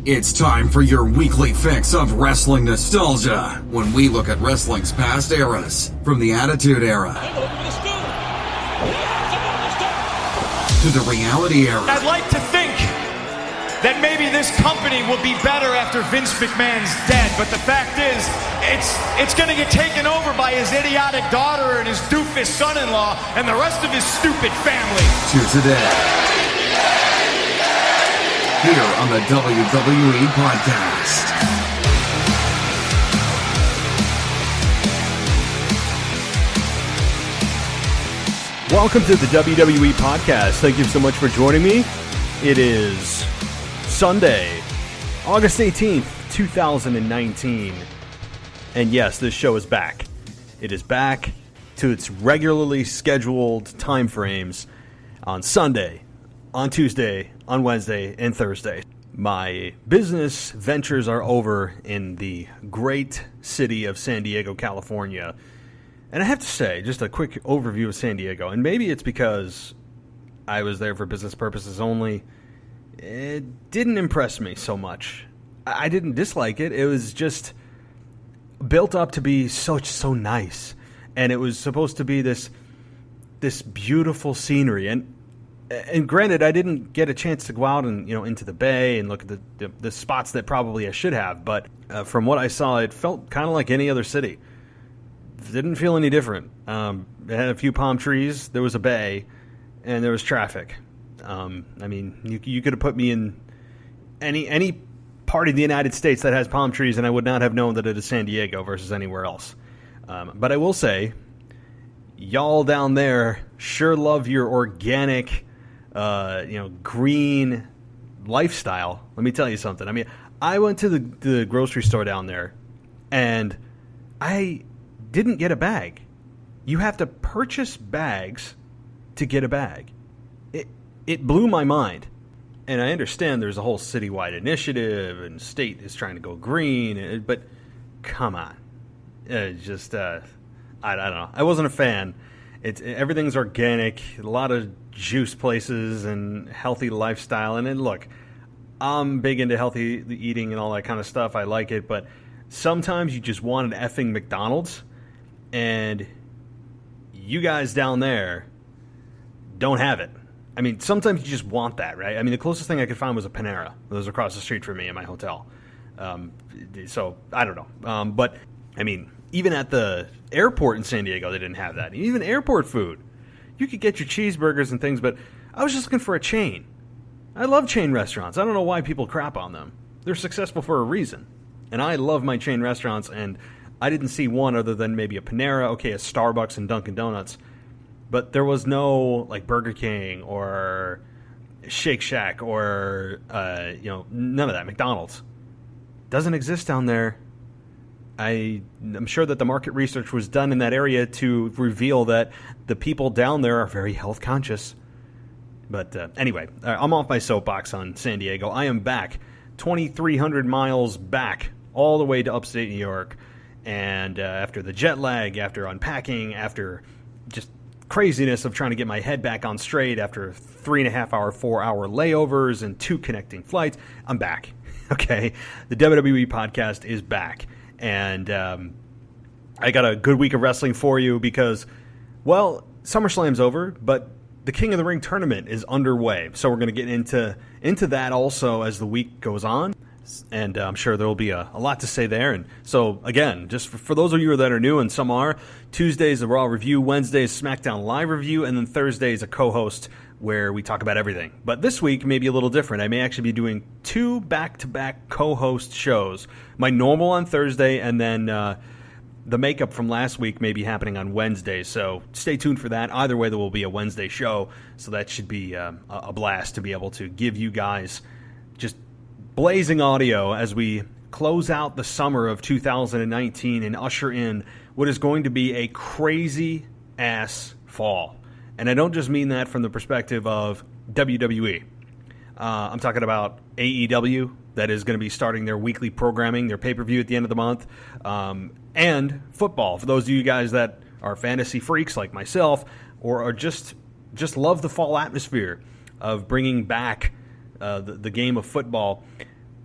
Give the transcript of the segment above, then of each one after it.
It's time for your weekly fix of wrestling nostalgia when we look at wrestling's past eras, from the Attitude Era to the Reality Era. I'd like to think that maybe this company will be better after Vince McMahon's dead, but the fact is, it's going to get taken over by his idiotic daughter and his doofus son-in-law and the rest of his stupid family. To today, here on the WWE Podcast. Welcome to the WWE Podcast. Thank you so much for joining me. It is Sunday, August 18th, 2019. And yes, this show is back. It is back to its regularly scheduled time frames on Sunday, on Tuesday, on Wednesday, and Thursday. My business ventures are over in the great city of San Diego, California. And I have to say, just a quick overview of San Diego, and maybe it's because I was there for business purposes only, it didn't impress me so much. I didn't dislike it. It was just built up to be so nice. And it was supposed to be this beautiful scenery. And granted, I didn't get a chance to go out and into the bay and look at the spots that probably I should have. But from what I saw, it felt kind of like any other city. Didn't feel any different. It had a few palm trees, there was a bay, and there was traffic. I mean, you could have put me in any part of the United States that has palm trees, and I would not have known that it is San Diego versus anywhere else. But I will say, y'all down there sure love your organic, green lifestyle. Let me tell you something. I mean, I went to the grocery store down there, and I didn't get a bag. You have to purchase bags to get a bag. It blew my mind. And I understand there's a whole citywide initiative and state is trying to go green, but come on. I don't know. I wasn't a fan. Everything's organic, a lot of juice places and healthy lifestyle. And look, I'm big into healthy eating and all that kind of stuff. I like it, but sometimes you just want an effing McDonald's. And you guys down there don't have it. I mean, sometimes you just want that, right? I mean, the closest thing I could find was a Panera. It was across the street from me in my hotel. So, I don't know. But, I mean, even at the airport in San Diego, they didn't have that. Even airport food. You could get your cheeseburgers and things, but I was just looking for a chain. I love chain restaurants. I don't know why people crap on them. They're successful for a reason. And I love my chain restaurants, and I didn't see one other than maybe a Panera, okay, a Starbucks and Dunkin' Donuts. But there was no, like, Burger King or Shake Shack or, none of that. McDonald's. Doesn't exist down there. I'm sure that the market research was done in that area to reveal that the people down there are very health conscious. But anyway, I'm off my soapbox on San Diego. I am back 2,300 miles back all the way to upstate New York. And after the jet lag, after unpacking, after just craziness of trying to get my head back on straight, after 3.5 hour, 4 hour layovers and 2 connecting flights, I'm back. Okay, the WWE Podcast is back. And I got a good week of wrestling for you because, well, SummerSlam's over, but the King of the Ring tournament is underway. So we're going to get into that also as the week goes on. And I'm sure there will be a lot to say there. And so, again, just for those of you that are new, and some are, Tuesday's a Raw review, Wednesday's SmackDown Live review, and then Thursday's a co-host where we talk about everything. But this week may be a little different. I may actually be doing 2 back-to-back co-host shows. My normal on Thursday, and then the makeup from last week may be happening on Wednesday. So stay tuned for that. Either way, there will be a Wednesday show. So that should be a blast to be able to give you guys just blazing audio as we close out the summer of 2019 and usher in what is going to be a crazy-ass fall. And I don't just mean that from the perspective of WWE. I'm talking about AEW, that is going to be starting their weekly programming, their pay-per-view at the end of the month, and football. For those of you guys that are fantasy freaks like myself, or are just love the fall atmosphere of bringing back the game of football.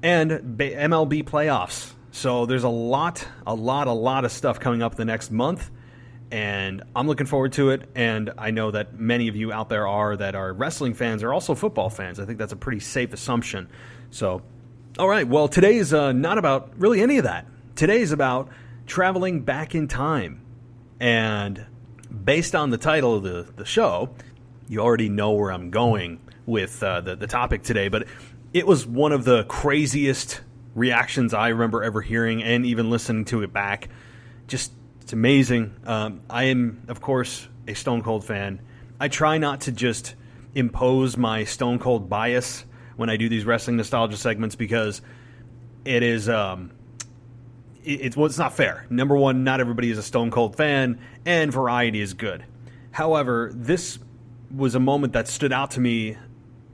and MLB playoffs. So there's a lot of stuff coming up the next month, and I'm looking forward to it. And I know that many of you out there that are wrestling fans are also football fans. I think that's a pretty safe assumption. So, all right, well, today is not about really any of that. Today is about traveling back in time. And based on the title of the show, you already know where I'm going with the topic today. But it was one of the craziest reactions I remember ever hearing, and even listening to it back. Just, it's amazing. I am, of course, a Stone Cold fan. I try not to just impose my Stone Cold bias when I do these wrestling nostalgia segments, because it is it's not fair. Number one, not everybody is a Stone Cold fan, and variety is good. However, this was a moment that stood out to me,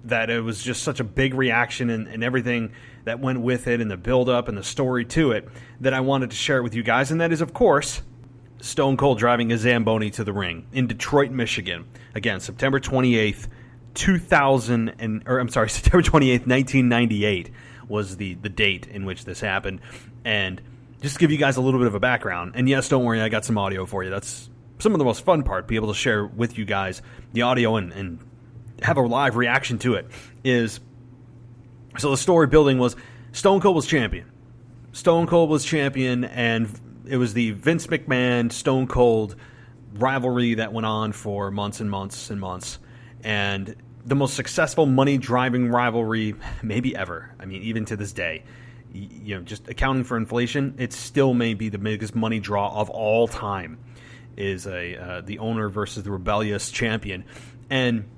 that it was just such a big reaction, and everything that went with it, and the build-up and the story to it, that I wanted to share it with you guys. And that is, of course, Stone Cold driving a Zamboni to the ring in Detroit, Michigan. Again, September 28th, September 28th, 1998 was the date in which this happened. And just to give you guys a little bit of a background, and yes, don't worry, I got some audio for you. That's some of the most fun part, be able to share with you guys the audio and have a live reaction to it. So the story building was Stone Cold was champion. Stone Cold was champion, and it was the Vince McMahon Stone Cold rivalry that went on for months and months and months. And the most successful money-driving rivalry maybe ever. I mean, even to this day, you know, just accounting for inflation, it still may be the biggest money draw of all time, is the owner versus the rebellious champion. And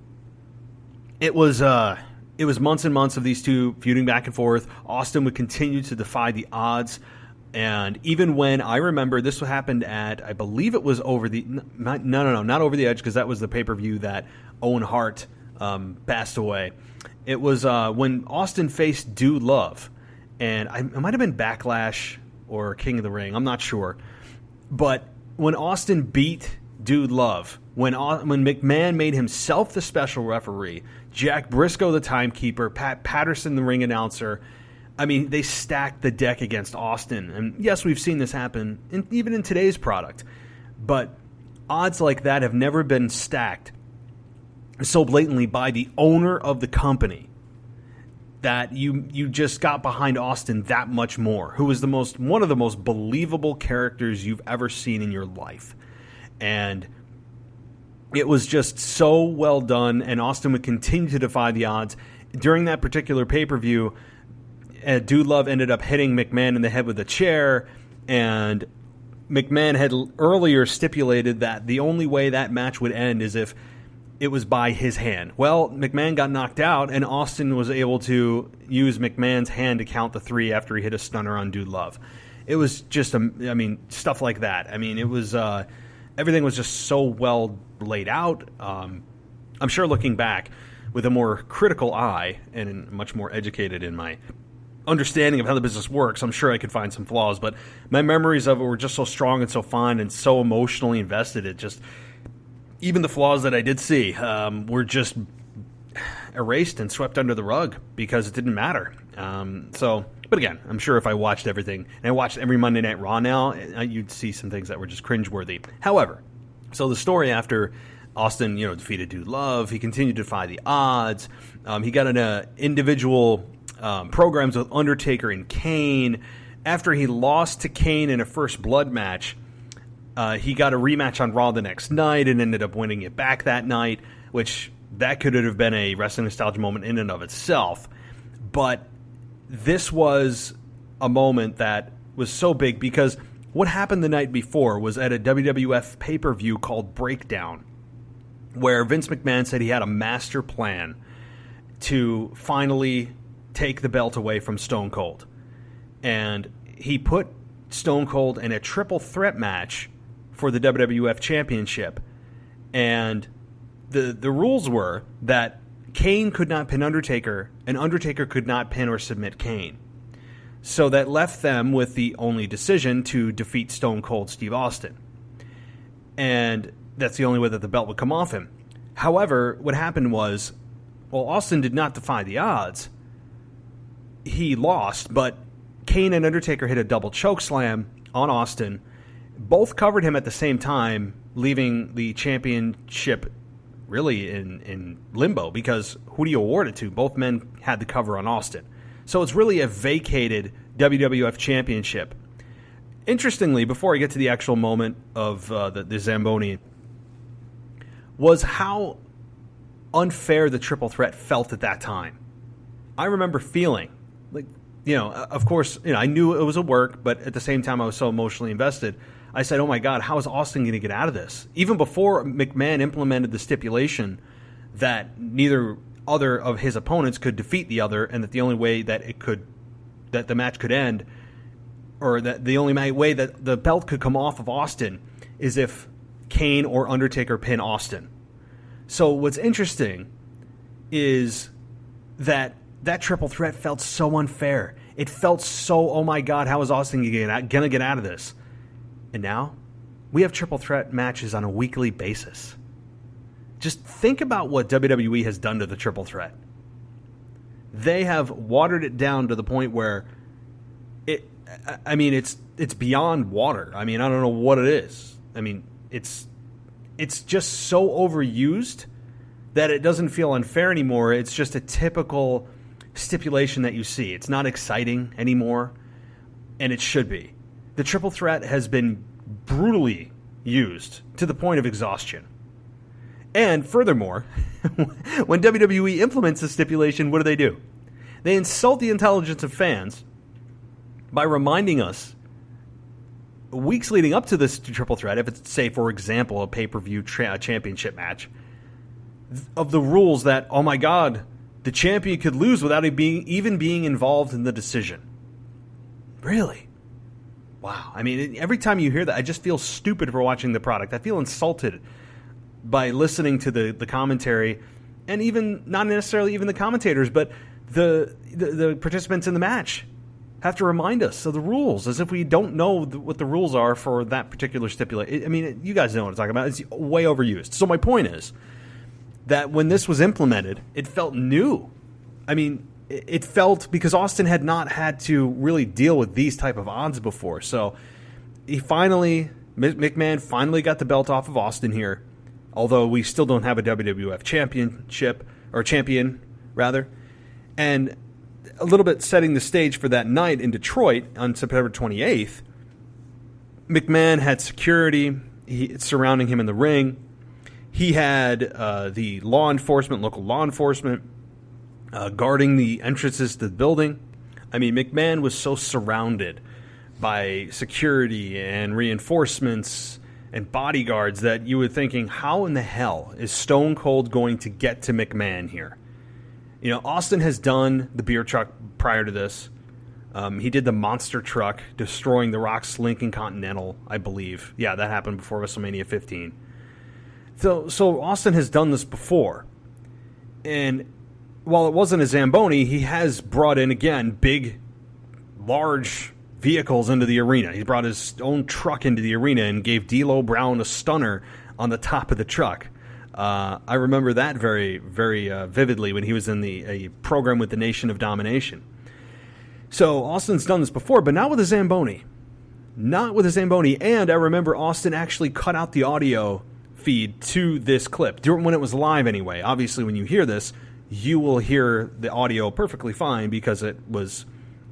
it was months and months of these two feuding back and forth. Austin would continue to defy the odds. And even when, I remember this happened at, I believe it was not Over the Edge, because that was the pay-per-view that Owen Hart passed away. It was when Austin faced Dude Love. And it might have been Backlash or King of the Ring, I'm not sure. But when Austin beat Dude Love, when McMahon made himself the special referee, Jack Briscoe the timekeeper, Pat Patterson the ring announcer, I mean, they stacked the deck against Austin. And yes, we've seen this happen even in today's product. But odds like that have never been stacked so blatantly by the owner of the company, that you just got behind Austin that much more, who is one of the most believable characters you've ever seen in your life. And it was just so well done, and Austin would continue to defy the odds. During that particular pay-per-view, Dude Love ended up hitting McMahon in the head with a chair, and McMahon had earlier stipulated that the only way that match would end is if it was by his hand. Well, McMahon got knocked out, and Austin was able to use McMahon's hand to count the 3 after he hit a stunner on Dude Love. It was just, stuff like that. I mean, it was, everything was just so well laid out. I'm sure looking back with a more critical eye and much more educated in my understanding of how the business works, I'm sure I could find some flaws, but my memories of it were just so strong and so fond and so emotionally invested. It just, even the flaws that I did see were just erased and swept under the rug because it didn't matter. But again, I'm sure if I watched everything, and I watched every Monday Night Raw now, you'd see some things that were just cringeworthy. However, so the story after Austin, defeated Dude Love, he continued to defy the odds. He got into individual programs with Undertaker and Kane. After he lost to Kane in a First Blood match, he got a rematch on Raw the next night and ended up winning it back that night, which that could have been a wrestling nostalgia moment in and of itself. But this was a moment that was so big because what happened the night before was at a WWF pay-per-view called Breakdown, where Vince McMahon said he had a master plan to finally take the belt away from Stone Cold. And he put Stone Cold in a triple threat match for the WWF Championship. And the rules were that Kane could not pin Undertaker, and Undertaker could not pin or submit Kane. So that left them with the only decision to defeat Stone Cold Steve Austin. And that's the only way that the belt would come off him. However, what happened was, Austin did not defy the odds. he lost, but Kane and Undertaker hit a double choke slam on Austin. Both covered him at the same time, leaving the championship really in limbo, because who do you award it to? Both men had the cover on Austin. So it's really a vacated WWF Championship. Interestingly, before I get to the actual moment of the Zamboni, was how unfair the triple threat felt at that time. I remember feeling like, of course, I knew it was a work, but at the same time I was so emotionally invested. I said, oh my God, how is Austin going to get out of this? Even before McMahon implemented the stipulation that neither other of his opponents could defeat the other, and that the only way that the match could end, or that the only way that the belt could come off of Austin, is if Kane or Undertaker pin Austin. So what's interesting is that triple threat felt so unfair. It felt so, oh my God, how is Austin going to get out of this? And now we have triple threat matches on a weekly basis. Just think about what WWE has done to the triple threat. They have watered it down to the point where it's beyond water. I mean, I don't know what it is. I mean, it's just so overused that it doesn't feel unfair anymore. It's just a typical stipulation that you see. It's not exciting anymore, and it should be. The triple threat has been brutally used to the point of exhaustion. And furthermore, when WWE implements a stipulation, what do? They insult the intelligence of fans by reminding us weeks leading up to this triple threat, if it's, say, for example, a pay-per-view championship match, of the rules that, oh my God, the champion could lose without even being involved in the decision. Really? Wow. I mean, every time you hear that, I just feel stupid for watching the product. I feel insulted by listening to the commentary, and even not necessarily even the commentators, but the participants in the match have to remind us of the rules, as if we don't know what the rules are for that particular stipulation. I mean, you guys know what I'm talking about. It's way overused. So my point is that when this was implemented, it felt new. I mean, it felt, because Austin had not had to really deal with these type of odds before. So McMahon finally got the belt off of Austin here, although we still don't have a WWF championship, or champion, rather. And a little bit setting the stage for that night in Detroit on September 28th, McMahon had security surrounding him in the ring. He had the local law enforcement, guarding the entrances to the building. I mean, McMahon was so surrounded by security and reinforcements and bodyguards that you were thinking, how in the hell is Stone Cold going to get to McMahon here? Austin has done the beer truck prior to this. He did the monster truck, destroying the Rock's Lincoln Continental, I believe. Yeah, that happened before WrestleMania 15. So Austin has done this before. And while it wasn't a Zamboni, he has brought in, again, big, large vehicles into the arena. He brought his own truck into the arena and gave D'Lo Brown a stunner on the top of the truck. I remember that very, very vividly when he was in a program with the Nation of Domination. So Austin's done this before, but not with a Zamboni. Not with a Zamboni. And I remember Austin actually cut out the audio feed to this clip, when it was live anyway. Obviously, when you hear this, you will hear the audio perfectly fine because it was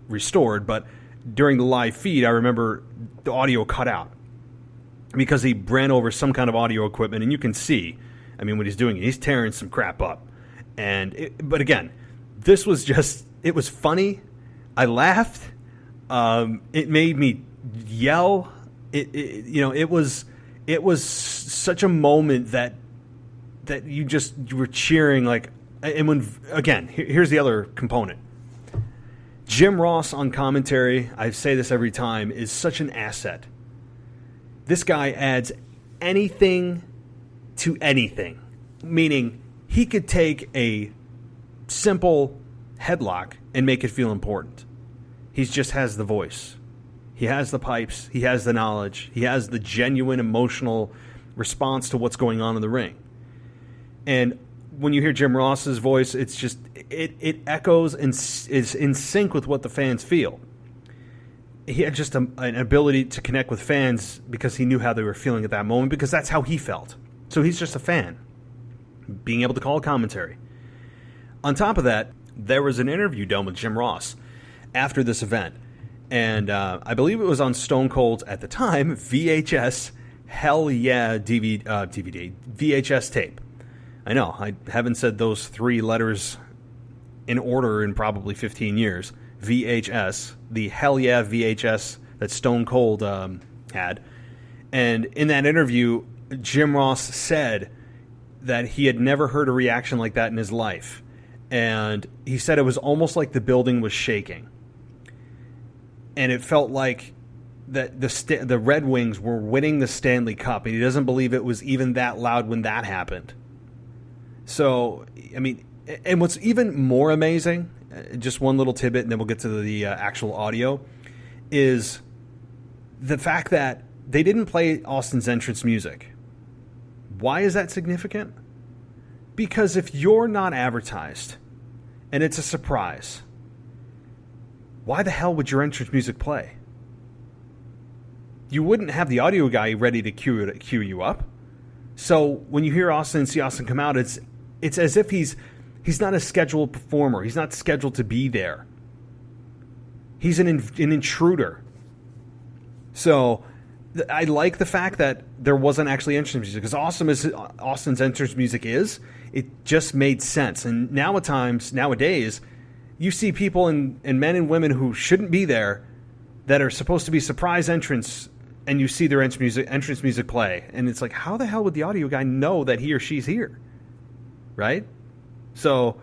restored. But during the live feed, I remember the audio cut out because he ran over some kind of audio equipment, and you can see, I mean, what he's doing, he's tearing some crap up. But again, this was just, it was funny. I laughed. It made me yell. It was such a moment that you were cheering, like. And here's the other component. Jim Ross on commentary, I say this every time, is such an asset. This guy adds anything to anything, meaning he could take a simple headlock and make it feel important. He just has the voice. He has the pipes. He has the knowledge. He has the genuine emotional response to what's going on in the ring. And when you hear Jim Ross's voice, it's just it echoes and is in sync with what the fans feel. He had just an ability to connect with fans because he knew how they were feeling at that moment, because that's how he felt. So he's just a fan, being able to call commentary. On top of that, there was an interview done with Jim Ross after this event, and I believe it was on Stone Cold's, at the time, VHS Hell Yeah DVD, VHS tape. I know, I haven't said those 3 letters in order in probably 15 years. VHS, the Hell Yeah VHS that Stone Cold had. And in that interview, Jim Ross said that he had never heard a reaction like that in his life. And he said it was almost like the building was shaking. And it felt like that the Red Wings were winning the Stanley Cup, and he doesn't believe it was even that loud when that happened. So, I mean, and what's even more amazing, just one little tidbit, and then we'll get to the actual audio, is the fact that they didn't play Austin's entrance music. Why is that significant? Because if you're not advertised, and it's a surprise, why the hell would your entrance music play? You wouldn't have the audio guy ready to cue you up. So when you hear Austin and see Austin come out, it's as if he's not a scheduled performer. He's not scheduled to be there. He's an intruder. So I like the fact that there wasn't actually entrance music, because awesome as Austin's entrance music is, it just made sense. And nowadays, you see people and men and women who shouldn't be there that are supposed to be surprise entrance, and you see their entrance music play. And it's like, how the hell would the audio guy know that he or she's here? Right? So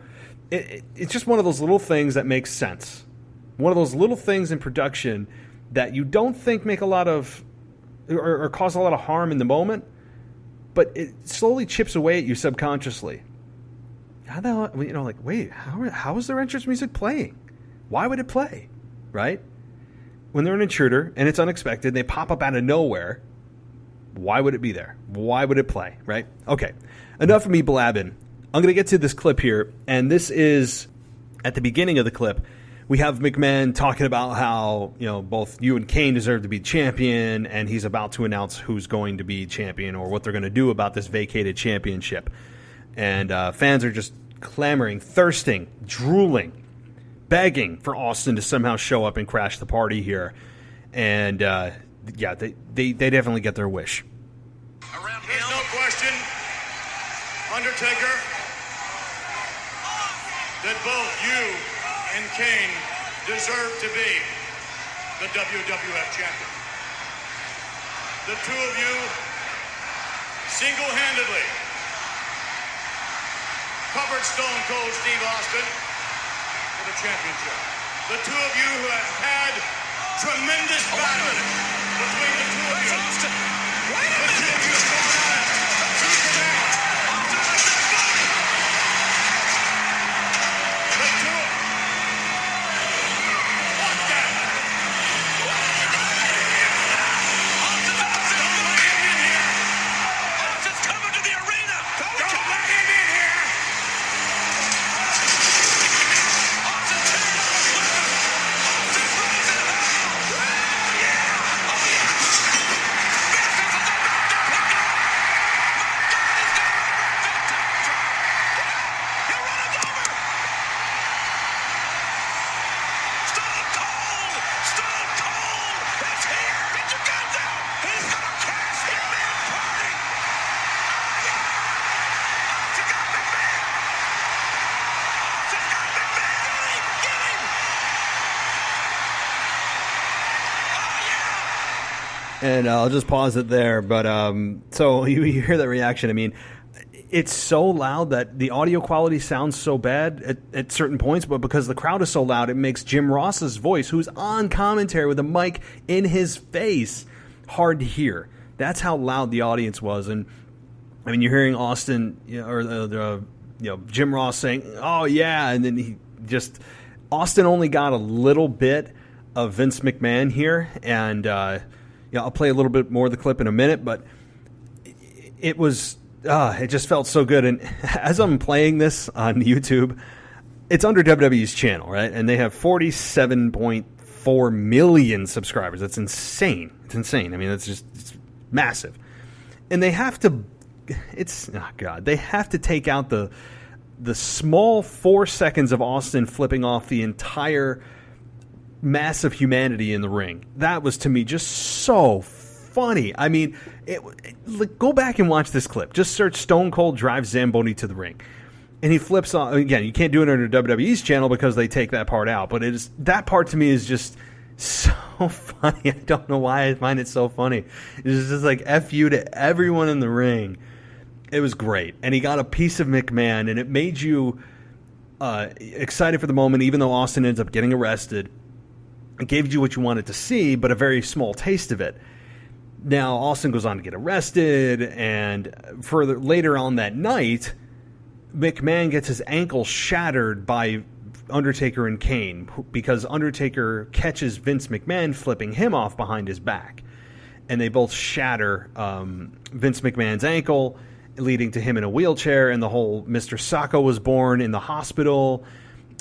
it's just one of those little things that makes sense. One of those little things in production that you don't think make a lot of, or cause a lot of harm in the moment, but it slowly chips away at you subconsciously. How the hell, like, wait, how is their entrance music playing? Why would it play? Right? When they're an intruder and it's unexpected, they pop up out of nowhere. Why would it be there? Why would it play? Right? Okay. Enough of me blabbing. I'm going to get to this clip here, and this is at the beginning of the clip. We have McMahon talking about how, both you and Kane deserve to be champion, and he's about to announce who's going to be champion or what they're going to do about this vacated championship. And fans are just clamoring, thirsting, drooling, begging for Austin to somehow show up and crash the party here. And, they definitely get their wish. There's no question, Undertaker, that both you and Kane deserve to be the WWF champion. The two of you single-handedly covered Stone Cold Steve Austin for the championship. The two of you who have had tremendous battle between the two of you. Austin, wait a minute! The two of you have gone at it. Tooth and nail. The two of you. What the? Don't let him in here. Austin's coming to the arena. Don't let him in here. Austin's tearing up his weapon. Austin's rising high. Yeah. Oh, yeah. This is the Undertaker. My God, he's going right back to the top. He'll run him over. Stone Cold! Stone Cold is here! Get your guns out! He's gonna crash the damn party! Oh, yeah! Austin got McMahon! Austin got McMahon! Get him! Oh, yeah! And I'll just pause it there. But so you hear that reaction. I mean, it's so loud that the audio quality sounds so bad at certain points, but because the crowd is so loud, it makes Jim Ross's voice, who's on commentary with a mic in his face, hard to hear. That's how loud the audience was. And I mean, you're hearing Austin, Jim Ross saying, "Oh yeah," and then Austin only got a little bit of Vince McMahon here, and I'll play a little bit more of the clip in a minute, but it was it just felt so good. And as I'm playing this on YouTube, it's under WWE's channel, right? And they have 47.4 million subscribers. That's insane. It's insane. I mean, it's massive. And they have to, they have to take out the small 4 seconds of Austin flipping off the entire mass of humanity in the ring. That was, to me, just so funny. I mean, go back and watch this clip. Just search Stone Cold drives Zamboni to the ring. And he flips on, again, you can't do it under WWE's channel because they take that part out. But that part to me is just so funny. I don't know why I find it so funny. It's just like F you to everyone in the ring. It was great. And he got a piece of McMahon, and it made you excited for the moment, even though Austin ends up getting arrested. It gave you what you wanted to see, but a very small taste of it. Now, Austin goes on to get arrested, and further later on that night, McMahon gets his ankle shattered by Undertaker and Kane because Undertaker catches Vince McMahon flipping him off behind his back. And they both shatter Vince McMahon's ankle, leading to him in a wheelchair, and the whole Mr. Sacco was born in the hospital.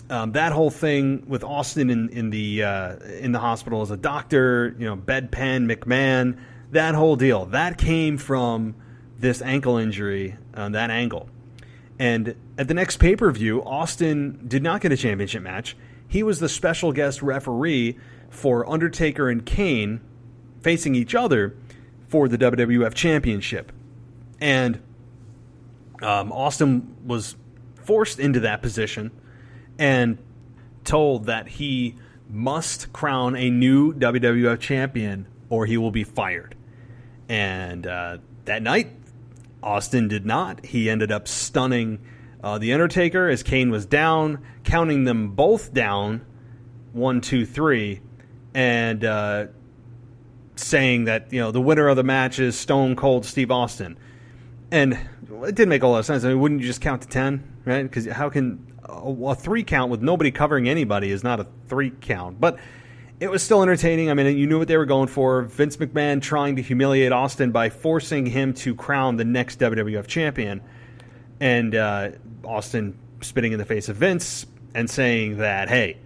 That whole thing with Austin in the hospital as a doctor, bedpan McMahon, that whole deal, that came from this ankle injury, that angle. And at the next pay-per-view, Austin did not get a championship match. He was the special guest referee for Undertaker and Kane facing each other for the WWF Championship. And Austin was forced into that position and told that he must crown a new WWF champion or he will be fired. And that night, Austin did not. He ended up stunning The Undertaker as Kane was down, counting them both down, 1, 2, 3, and saying that the winner of the match is Stone Cold Steve Austin. And it didn't make a lot of sense. I mean, wouldn't you just count to 10, right? Because how can a 3 count with nobody covering anybody is not a 3 count? But it was still entertaining. I mean, you knew what they were going for. Vince McMahon trying to humiliate Austin by forcing him to crown the next WWF champion. And Austin spitting in the face of Vince and saying that, hey,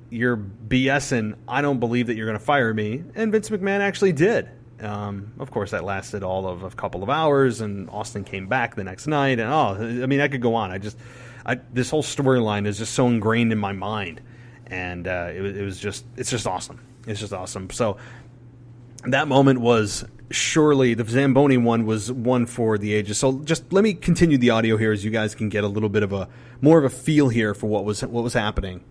you're BSing. I don't believe that you're going to fire me. And Vince McMahon actually did. Of course, that lasted all of a couple of hours, and Austin came back the next night. And I could go on. This whole storyline is just so ingrained in my mind, and it's just awesome. It's just awesome. So that moment was surely the Zamboni one was one for the ages. So just let me continue the audio here, as you guys can get a little bit of more of a feel here for what was happening.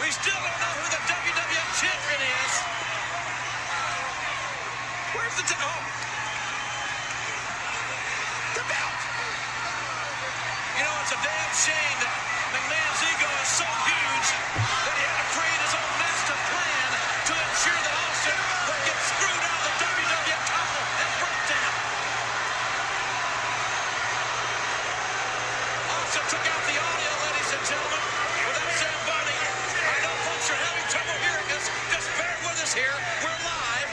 We still don't know who the WWF Champion is. Where's the the belt? It's a damn shame that McMahon's ego is so huge that he had to create his own master plan to ensure that Austin would get screwed out of the WWF title and brought down. Austin took out the audio, ladies and gentlemen, without Zamboni. I know folks are having trouble hearing us. Just bear with us here. We're live.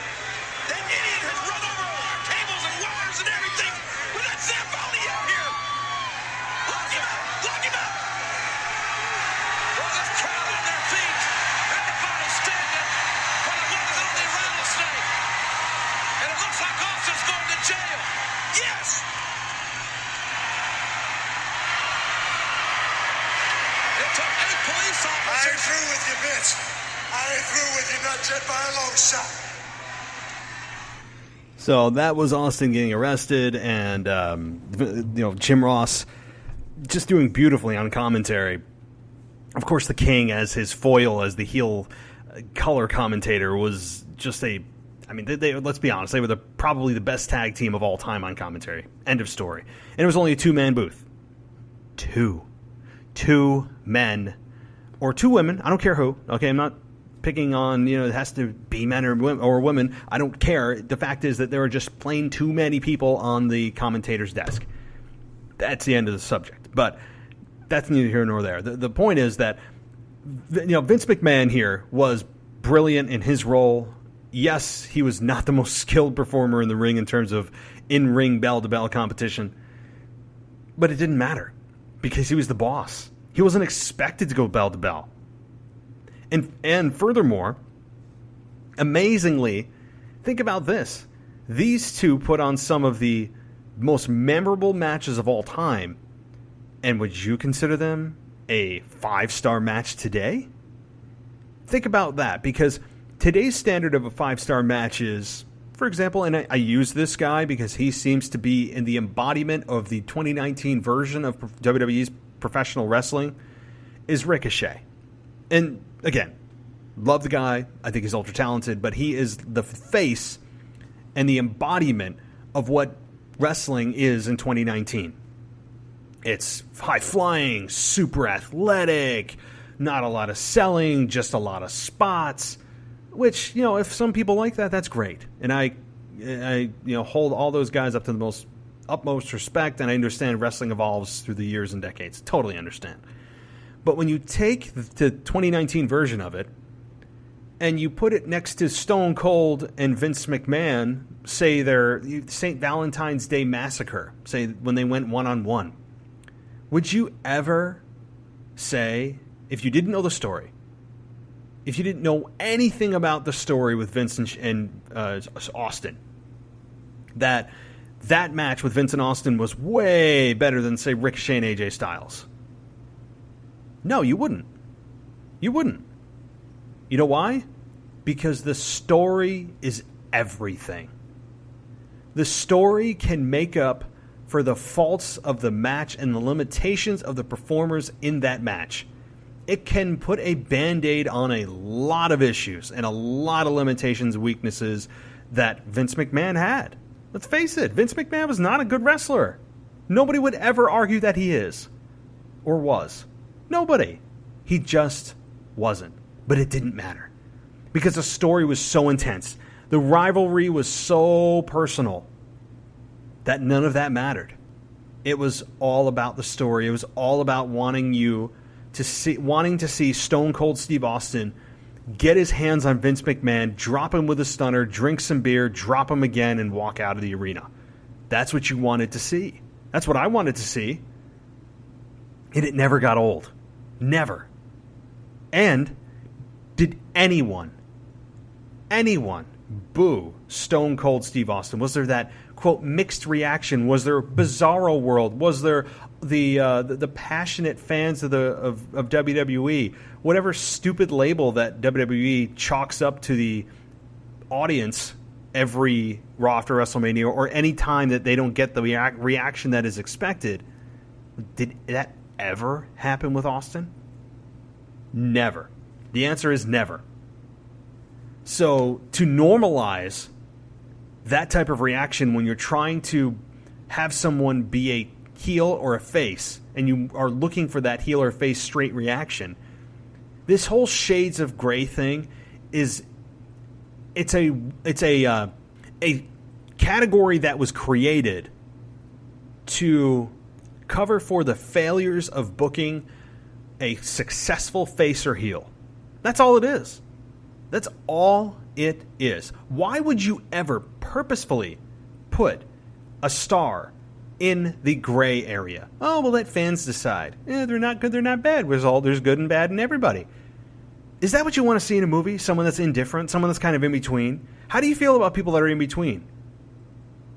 That idiot has run over our cables and wires and everything with that Zamboni out here. Lock him up! Lock him up! Well, this crowd on their feet. Everybody's standing. But it wasn't only rattlesnake. And it looks like Austin's going to jail. Yes! to a police I officer. ain't through with you, bitch. I ain't through with you, not yet by a long shot. So that was Austin getting arrested, and Jim Ross just doing beautifully on commentary. Of course, the King as his foil, as the heel color commentator, was just a... I mean, let's be honest, they were probably the best tag team of all time on commentary. End of story. And it was only a two-man booth. Two men. Or two women. I don't care who. Okay, I'm not picking on, it has to be men or women. I don't care. The fact is that there are just plain too many people on the commentator's desk. That's the end of the subject. But that's neither here nor there. The point is that Vince McMahon here was brilliant in his role. Yes, he was not the most skilled performer in the ring in terms of in-ring bell-to-bell competition. But it didn't matter because he was the boss. He wasn't expected to go bell-to-bell. And furthermore, amazingly, think about this. These two put on some of the most memorable matches of all time. And would you consider them a 5-star match today? Think about that, because today's standard of a 5-star match is, for example, and I use this guy because he seems to be in the embodiment of the 2019 version of WWE's professional wrestling, is Ricochet. And again, love the guy. I think he's ultra talented, but he is the face and the embodiment of what wrestling is in 2019. It's high-flying, super athletic, not a lot of selling, just a lot of spots, which, if some people like that, that's great. And I hold all those guys up to the utmost respect, and I understand wrestling evolves through the years and decades. Totally understand. But when you take the 2019 version of it and you put it next to Stone Cold and Vince McMahon, say their St. Valentine's Day Massacre, say when they went one-on-one, would you ever say, if you didn't know the story, if you didn't know anything about the story with Vince and Austin, that match with Vince and Austin was way better than, say, Ricochet and AJ Styles? No, you wouldn't. You wouldn't. You know why? Because the story is everything. The story can make up for the faults of the match and the limitations of the performers in that match. It can put a Band-Aid on a lot of issues and a lot of limitations and weaknesses that Vince McMahon had. Let's face it, Vince McMahon was not a good wrestler. Nobody would ever argue that he is. Or was. Nobody. He just wasn't. But it didn't matter. Because the story was so intense. The rivalry was so personal that none of that mattered. It was all about the story. It was all about wanting to see Stone Cold Steve Austin get his hands on Vince McMahon, drop him with a stunner, drink some beer, drop him again, and walk out of the arena. That's what you wanted to see. That's what I wanted to see. And it never got old. Never. And did anyone boo Stone Cold Steve Austin? Was there that, quote, mixed reaction? Was there Bizarro World? Was there the passionate fans of WWE? Whatever stupid label that WWE chalks up to the audience every Raw after WrestleMania, or any time that they don't get the reaction that is expected. Did that ever happen with Austin? Never. The answer is never. So to normalize that type of reaction when you're trying to have someone be a heel or a face, and you are looking for that heel or face straight reaction, this whole shades of gray thing is it's a category that was created to cover for the failures of booking a successful face or heel. That's all it is. That's all it is. Why would you ever purposefully put a star in the gray area? Oh, we'll let fans decide. They're not good, they're not bad. There's good and bad in everybody. Is that what you want to see in a movie? Someone that's indifferent? Someone that's kind of in between? How do you feel about people that are in between?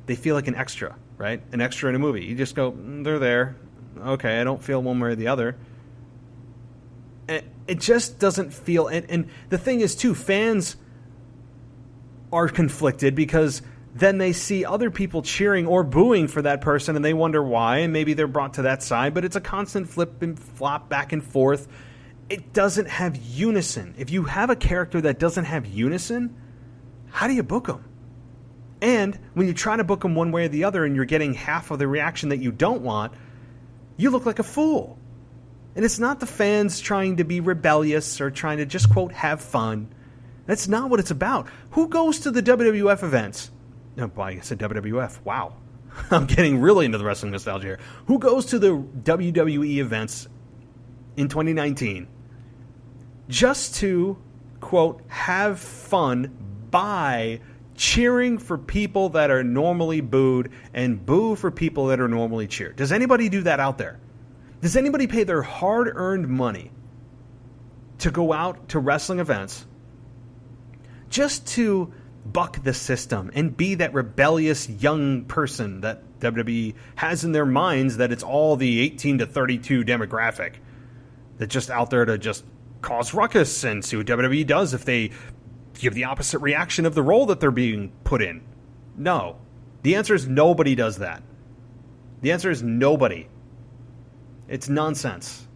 They feel like an extra, right? An extra in a movie. You just go, they're there. Okay, I don't feel one way or the other. It just doesn't feel... And the thing is, too, fans are conflicted because then they see other people cheering or booing for that person and they wonder why, and maybe they're brought to that side, but it's a constant flip and flop back and forth. It doesn't have unison. If you have a character that doesn't have unison, how do you book them? And when you try to book them one way or the other and you're getting half of the reaction that you don't want, you look like a fool. And it's not the fans trying to be rebellious or trying to just, quote, have fun. That's not what it's about. Who goes to the WWF events? Oh, boy, I said WWF. Wow. I'm getting really into the wrestling nostalgia here. Who goes to the WWE events in 2019 just to, quote, have fun by cheering for people that are normally booed and boo for people that are normally cheered? Does anybody do that out there? Does anybody pay their hard-earned money to go out to wrestling events just to buck the system and be that rebellious young person that WWE has in their minds, that it's all the 18 to 32 demographic that's just out there to just cause ruckus and see what WWE does if they give the opposite reaction of the role that they're being put in? No. The answer is nobody does that. The answer is nobody. It's nonsense.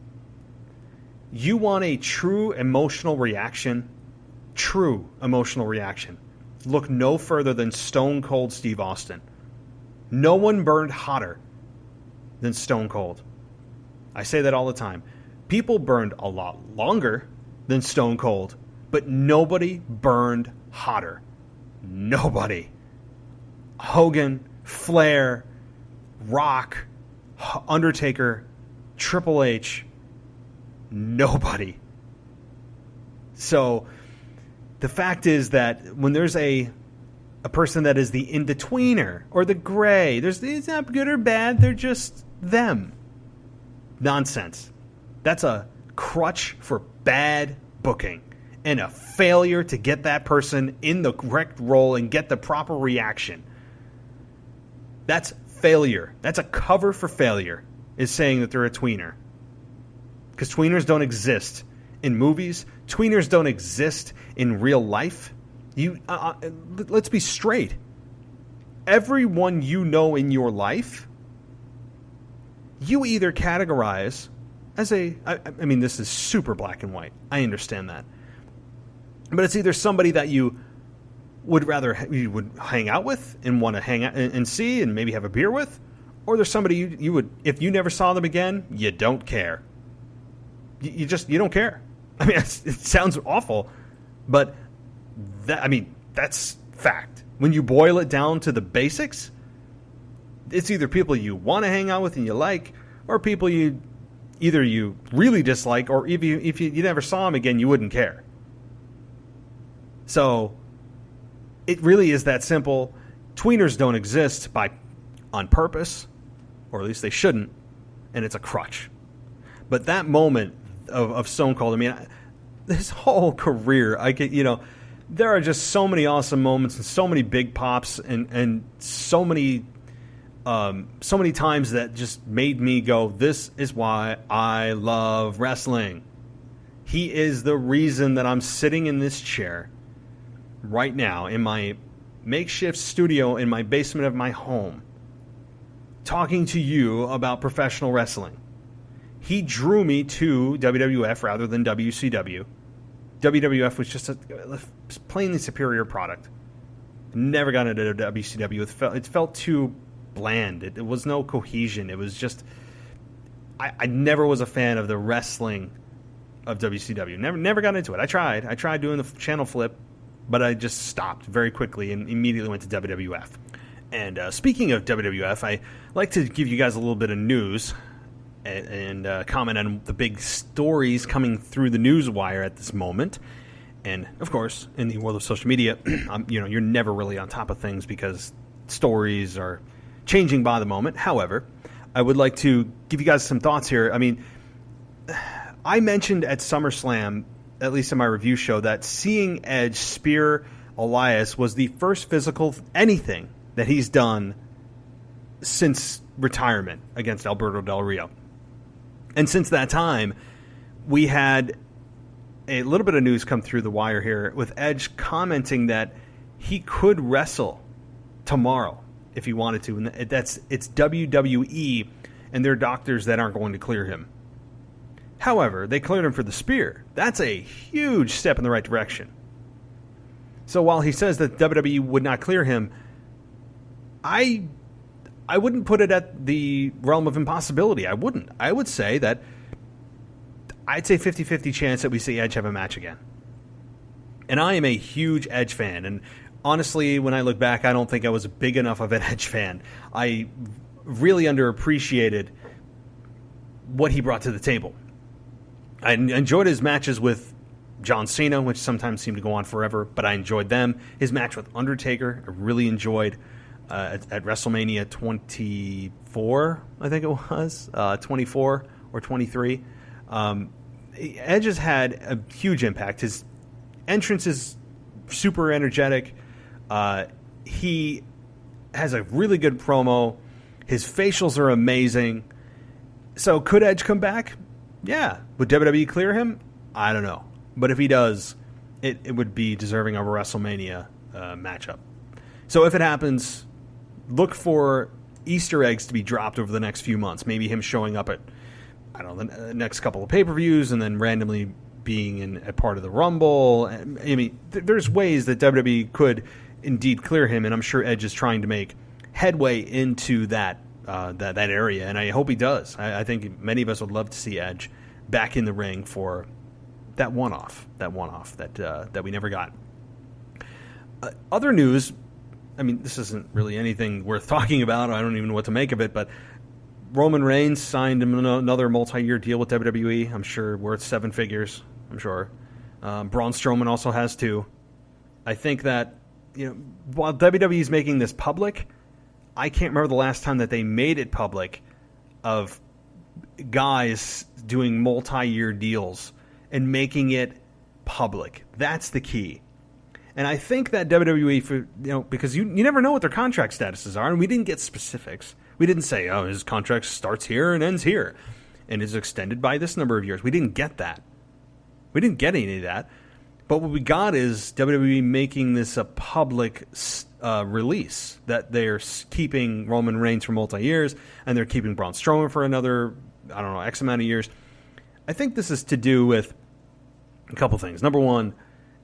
You want a true emotional reaction? True emotional reaction. Look no further than Stone Cold Steve Austin. No one burned hotter than Stone Cold. I say that all the time. People burned a lot longer than Stone Cold, but nobody burned hotter. Nobody. Hogan, Flair, Rock, Undertaker, Triple H, nobody. So the fact is that when there's a person that is the in-betweener or the gray, it's not good or bad, they're just them. Nonsense. That's a crutch for bad booking and a failure to get that person in the correct role and get the proper reaction. That's failure. That's a cover for failure, is saying that they're a tweener. Because tweeners don't exist in movies. Tweeners don't exist in real life. Let's be straight. Everyone you know in your life, you either categorize as I mean, this is super black and white. I understand that. But it's either somebody that you would hang out with and want to hang out and see and maybe have a beer with, or there's somebody you would, if you never saw them again, you don't care. You don't care. I mean, it sounds awful, but that's fact. When you boil it down to the basics, it's either people you want to hang out with and you like, or people you really dislike, or if you never saw them again, you wouldn't care. So it really is that simple. Tweeners don't exist on purpose, or at least they shouldn't, and it's a crutch. But that moment of Stone Cold, I mean, his whole career, there are just so many awesome moments and so many big pops and so many times that just made me go, this is why I love wrestling. He is the reason that I'm sitting in this chair right now in my makeshift studio in my basement of my home, talking to you about professional wrestling. He drew me to WWF rather than WCW. WWF was just a plainly superior product. Never got into WCW. It felt too bland. It was no cohesion. It was just... I never was a fan of the wrestling of WCW. Never got into it. I tried doing the channel flip, but I just stopped very quickly and immediately went to WWF. And speaking of WWF, I like to give you guys a little bit of news and comment on the big stories coming through the news wire at this moment. And of course, in the world of social media, you're never really on top of things because stories are changing by the moment. However, I would like to give you guys some thoughts here. I mean, I mentioned at SummerSlam, at least in my review show, that seeing Edge spear Elias was the first physical anything that he's done since retirement against Alberto Del Rio. And since that time, we had a little bit of news come through the wire here with Edge commenting that he could wrestle tomorrow if he wanted to, and it's WWE and their doctors that aren't going to clear him. However, they cleared him for the spear. That's a huge step in the right direction. So while he says that WWE would not clear him, I wouldn't put it at the realm of impossibility. I wouldn't. I would say that I'd say 50-50 chance that we see Edge have a match again. And I am a huge Edge fan. And honestly, when I look back, I don't think I was big enough of an Edge fan. I really underappreciated what he brought to the table. I enjoyed his matches with John Cena, which sometimes seemed to go on forever, but I enjoyed them. His match with Undertaker, I really enjoyed at WrestleMania 24, I think it was, 24 or 23. Edge has had a huge impact. His entrance is super energetic. He has a really good promo. His facials are amazing. So could Edge come back? Yeah. Would WWE clear him? I don't know. But if he does, it would be deserving of a WrestleMania matchup. So if it happens, look for Easter eggs to be dropped over the next few months. Maybe him showing up at, I don't know, the next couple of pay-per-views and then randomly being in a part of the Rumble. I mean, there's ways that WWE could indeed clear him, and I'm sure Edge is trying to make headway into that area, and I hope he does. I think many of us would love to see Edge back in the ring for that one-off that we never got. Other news, I mean, this isn't really anything worth talking about. I don't even know what to make of it, but Roman Reigns signed another multi-year deal with WWE. I'm sure worth 7 figures. I'm sure. Braun Strowman also has too. I think that, while WWE is making this public, I can't remember the last time that they made it public of guys doing multi-year deals and making it public. That's the key. And I think that WWE, because you never know what their contract statuses are, and we didn't get specifics. We didn't say, oh, his contract starts here and ends here and is extended by this number of years. We didn't get that. We didn't get any of that. But what we got is WWE making this a public release, that they're keeping Roman Reigns for multi-years and they're keeping Braun Strowman for another, I don't know, X amount of years. I think this is to do with a couple things. Number one,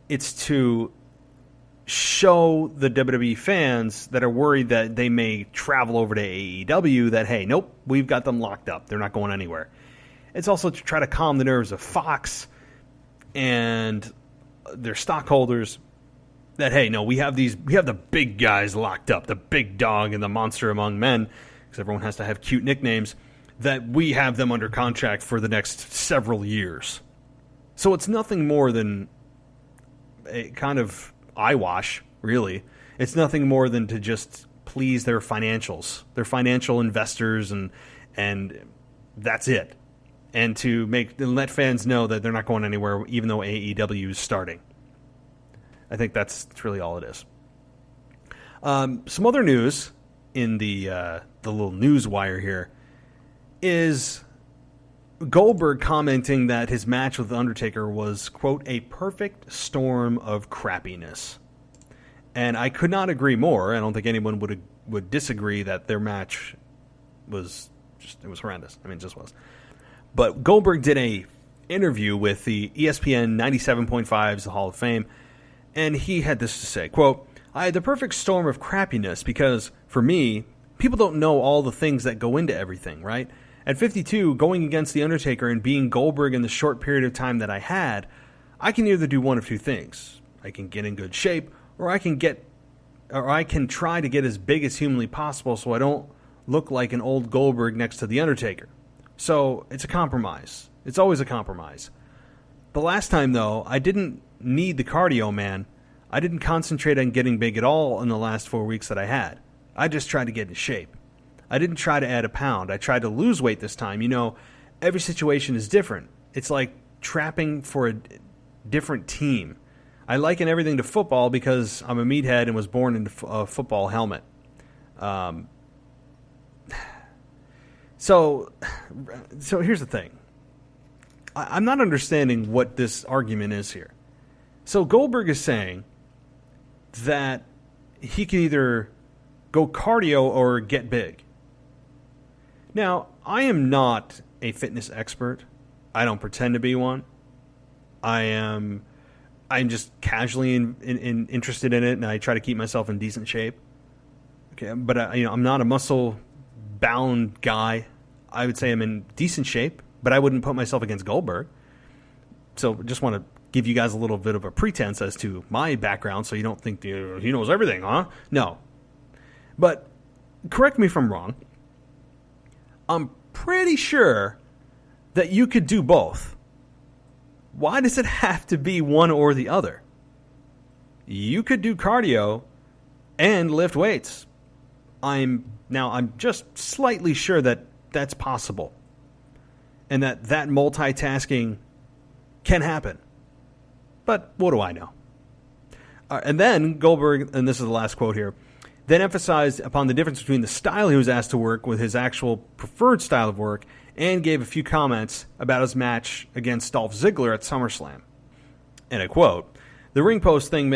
it's to show the WWE fans that are worried that they may travel over to AEW that, hey, nope, we've got them locked up. They're not going anywhere. It's also to try to calm the nerves of Fox and their stockholders that, hey, no, we have the big guys locked up, the big dog and the monster among men, because everyone has to have cute nicknames, that we have them under contract for the next several years. So it's nothing more than a kind of eyewash, really. It's nothing more than to just please their financials, their financial investors, and that's it. And to let fans know that they're not going anywhere, even though AEW is starting. I think that's really all it is. Some other news in the little news wire here is Goldberg commenting that his match with The Undertaker was, quote, a perfect storm of crappiness. And I could not agree more. I don't think anyone would disagree that their match was horrendous. I mean, it just was. But Goldberg did a interview with the ESPN 97.5's The Hall of Fame, and he had this to say, quote, I had the perfect storm of crappiness because, for me, people don't know all the things that go into everything, right? At 52, going against The Undertaker and being Goldberg in the short period of time that I had, I can either do one of two things. I can get in good shape, or I can try to get as big as humanly possible so I don't look like an old Goldberg next to The Undertaker. So it's a compromise. It's always a compromise. The last time, though, I didn't need the cardio, man. I didn't concentrate on getting big at all in the last 4 weeks that I had. I just tried to get in shape. I didn't try to add a pound. I tried to lose weight this time. Every situation is different. It's like trapping for a different team. I liken everything to football because I'm a meathead and was born in a football helmet. So here's the thing. I'm not understanding what this argument is here. So Goldberg is saying that he can either go cardio or get big. Now, I am not a fitness expert. I don't pretend to be one. I'm just casually interested in it, and I try to keep myself in decent shape. Okay, but I'm not a muscle-bound guy. I would say I'm in decent shape, but I wouldn't put myself against Goldberg. So just want to give you guys a little bit of a pretense as to my background, so you don't think he knows everything, huh? No. But correct me if I'm wrong. I'm pretty sure that you could do both. Why does it have to be one or the other? You could do cardio and lift weights. I'm just slightly sure that that's possible. And that multitasking can happen. But what do I know? And then Goldberg, and this is the last quote here, then emphasized upon the difference between the style he was asked to work with his actual preferred style of work, and gave a few comments about his match against Dolph Ziggler at SummerSlam. And I quote, the ring post thing,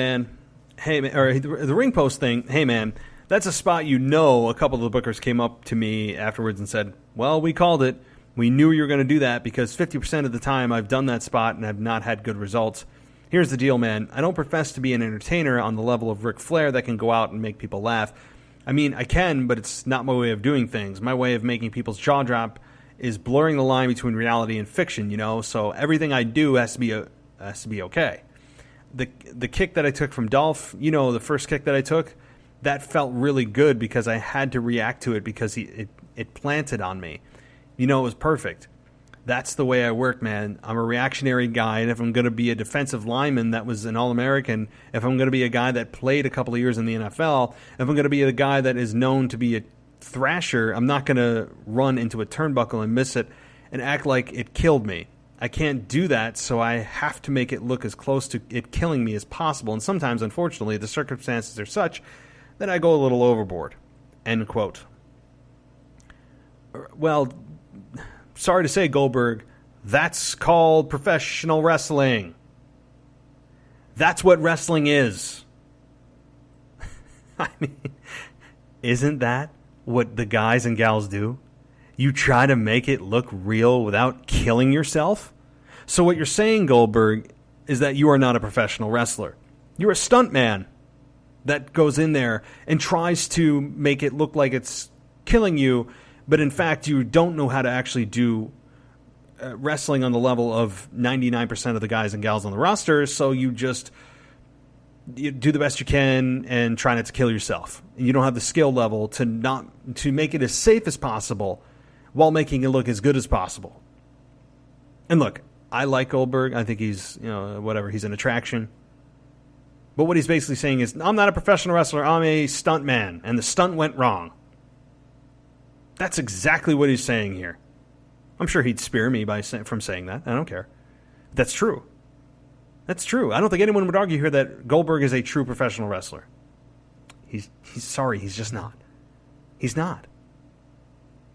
hey man, that's a spot a couple of the bookers came up to me afterwards and said, well, we called it. We knew you were going to do that because 50% of the time I've done that spot and I've not had good results. Here's the deal, man. I don't profess to be an entertainer on the level of Ric Flair that can go out and make people laugh. I mean, I can, but it's not my way of doing things. My way of making people's jaw drop is blurring the line between reality and fiction, so everything I do has to be okay. The kick that I took from Dolph, the first kick that I took, that felt really good because I had to react to it because it planted on me. It was perfect. That's the way I work, man. I'm a reactionary guy, and if I'm going to be a defensive lineman that was an All-American, if I'm going to be a guy that played a couple of years in the NFL, if I'm going to be a guy that is known to be a thrasher, I'm not going to run into a turnbuckle and miss it and act like it killed me. I can't do that, so I have to make it look as close to it killing me as possible, and sometimes, unfortunately, the circumstances are such that I go a little overboard. End quote. Well, sorry to say, Goldberg, that's called professional wrestling. That's what wrestling is. I mean, isn't that what the guys and gals do? You try to make it look real without killing yourself? So what you're saying, Goldberg, is that you are not a professional wrestler. You're a stuntman that goes in there and tries to make it look like it's killing you, but in fact, you don't know how to actually do wrestling on the level of 99% of the guys and gals on the roster, so you do the best you can and try not to kill yourself. You don't have the skill level to make it as safe as possible while making it look as good as possible. And look, I like Goldberg. I think he's, he's an attraction. But what he's basically saying is, I'm not a professional wrestler, I'm a stunt man, and the stunt went wrong. That's exactly what he's saying here. I'm sure he'd spear me from saying that. I don't care. That's true. That's true. I don't think anyone would argue here that Goldberg is a true professional wrestler. He's sorry, he's just not. He's not.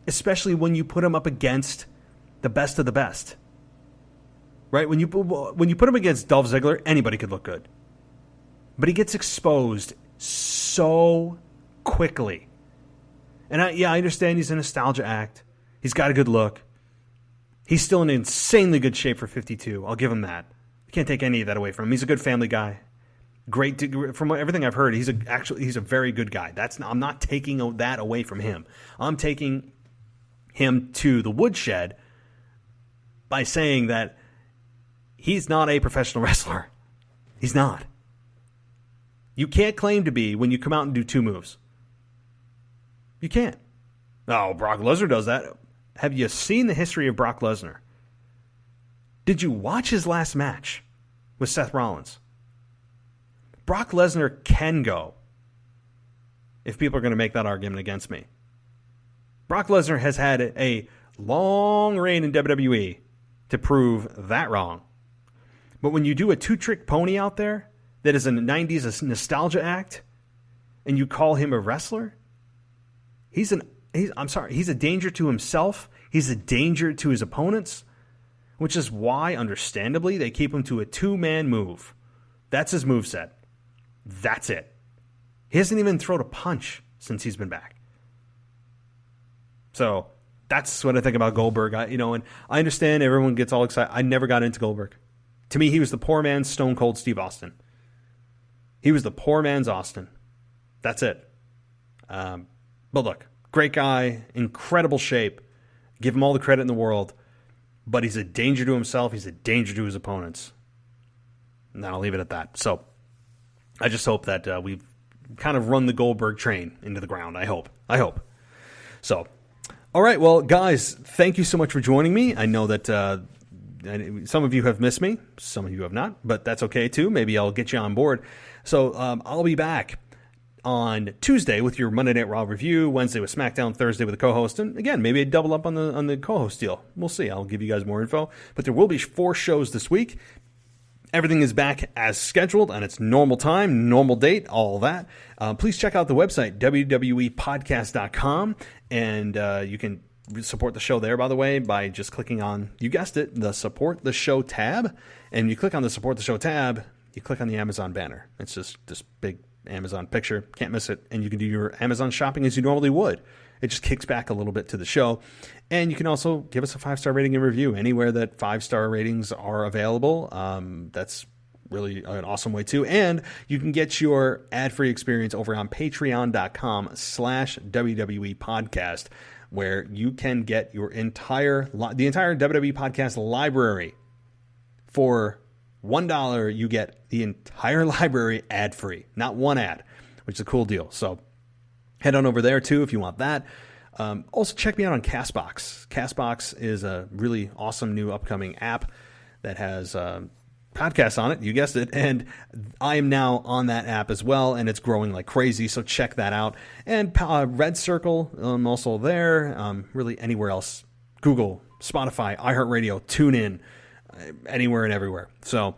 Especially when you put him up against the best of the best. Right? When you put him against Dolph Ziggler, anybody could look good. But he gets exposed so quickly. And I understand he's a nostalgia act. He's got a good look. He's still in insanely good shape for 52. I'll give him that. I can't take any of that away from him. He's a good family guy. Great. From everything I've heard, he's a very good guy. I'm not taking that away from him. I'm taking him to the woodshed by saying that he's not a professional wrestler. He's not. You can't claim to be when you come out and do two moves. You can't. Oh, Brock Lesnar does that. Have you seen the history of Brock Lesnar? Did you watch his last match with Seth Rollins? Brock Lesnar can go, if people are going to make that argument against me. Brock Lesnar has had a long reign in WWE to prove that wrong. But when you do a two-trick pony out there that is a 90s nostalgia act, and you call him a wrestler, he's a danger to himself. He's a danger to his opponents. which is why, understandably, they keep him to a 2-man move. That's his moveset. That's it. He hasn't even thrown a punch since he's been back. So that's what I think about Goldberg. And I understand everyone gets all excited. I never got into Goldberg. To me, he was the poor man's Stone Cold Steve Austin. He was the poor man's Austin. That's it. But look, great guy, incredible shape. Give him all the credit in the world. But he's a danger to himself. He's a danger to his opponents. And I'll leave it at that. So I just hope that we've kind of run the Goldberg train into the ground. I hope. So, all right. Well, guys, thank you so much for joining me. I know that some of you have missed me. Some of you have not. But that's okay, too. Maybe I'll get you on board. So I'll be back on Tuesday with your Monday Night Raw review, Wednesday with SmackDown, Thursday with a co-host, and again, maybe a double up on the co-host deal. We'll see. I'll give you guys more info. But there will be 4 shows this week. Everything is back as scheduled on its normal time, normal date, all that. Please check out the website, www.podcast.com, and you can support the show there, by the way, by just clicking on, you guessed it, the Support the Show tab. And you click on the Support the Show tab, you click on the Amazon banner. It's just this big Amazon picture. Can't miss it. And you can do your Amazon shopping as you normally would. It just kicks back a little bit to the show. And you can also give us a 5-star rating and review anywhere that 5-star ratings are available. That's really an awesome way too. And you can get your ad-free experience over on patreon.com/WWE podcast, where you can get your the entire WWE podcast library for $1. You get the entire library ad-free, not one ad, which is a cool deal. So head on over there too if you want that. Also check me out on CastBox. CastBox is a really awesome new upcoming app that has podcasts on it. You guessed it. And I am now on that app as well, and it's growing like crazy. So check that out. And Red Circle, I'm also there. Really anywhere else. Google, Spotify, iHeartRadio, TuneIn, anywhere and everywhere. So,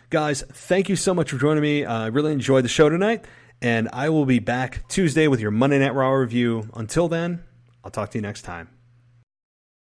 guys, thank you so much for joining me. I really enjoyed the show tonight, and I will be back Tuesday with your Monday Night Raw review. Until then, I'll talk to you next time.